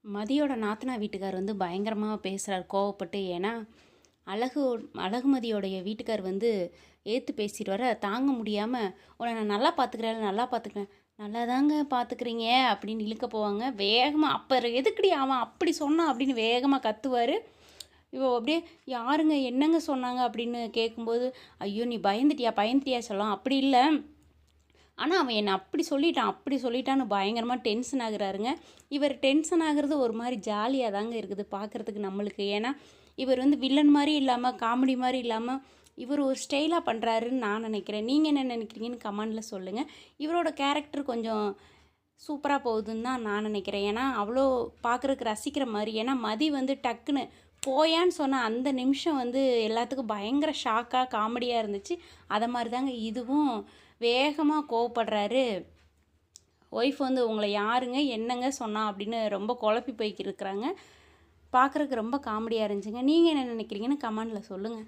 மதியோட நாத்தனார் வீட்டுக்கார் வந்து பயங்கரமாக பேசுகிறார் கோவப்பட்டு. ஏன்னா அழகு அழகுமதியோடைய வீட்டுக்கார் வந்து ஏற்று பேசிட்டு வர தாங்க முடியாமல், உன்னை நான் நல்லா பார்த்துக்கிறேன் நல்லா பார்த்துக்கிறேன், நல்லா தாங்க பார்த்துக்கிறீங்க அப்படின்னு இழுக்க போவாங்க. வேகமாக அப்போ எதுக்குடி அவன் அப்படி சொன்னான் அப்படின்னு வேகமாக கத்துவார். இவ அப்படியே யாருங்க என்னங்க சொன்னாங்க அப்படின்னு கேட்கும்போது, ஐயோ நீ பயந்துட்டியா பயந்துட்டியா சொல்லலாம், அப்படி இல்லை, ஆனால் அவன் என்னை அப்படி சொல்லிட்டான் அப்படி சொல்லிட்டான்னு பயங்கரமாக டென்ஷன் ஆகுறாருங்க. இவர் டென்ஷன் ஆகுறது ஒரு மாதிரி ஜாலியாக தாங்க இருக்குது பார்க்குறதுக்கு நம்மளுக்கு. ஏன்னா இவர் வந்து வில்லன் மாதிரி இல்லாமல் காமெடி மாதிரி இல்லாமல் இவர் ஒரு ஸ்டைலாக பண்ணுறாருன்னு நான் நினைக்கிறேன். நீங்கள் என்ன நினைக்கிறீங்கன்னு கமெண்டில் சொல்லுங்கள். இவரோட கேரக்டர் கொஞ்சம் சூப்பராக போகுதுன்னு தான் நான் நினைக்கிறேன். ஏன்னா அவ்வளோ பார்க்குறதுக்கு ரசிக்கிற மாதிரி. ஏன்னா மதி வந்து டக்குன்னு போயான்னு சொன்ன அந்த நிமிஷம் வந்து எல்லாத்துக்கும் பயங்கர ஷாக்காக காமெடியாக இருந்துச்சு. அதை மாதிரி தாங்க இதுவும் வேகமாக கோவப்படுறாரு. ஒய்ஃப் வந்து உங்களை யாருங்க என்னங்க சொன்னா அப்படின்னு ரொம்ப குழப்பி போய்க்கிருக்கிறாங்க. பார்க்குறதுக்கு ரொம்ப காமெடியாக இருந்துச்சுங்க. நீங்கள் என்ன நினைக்கிறீங்கன்னு கமெண்டில் சொல்லுங்கள்.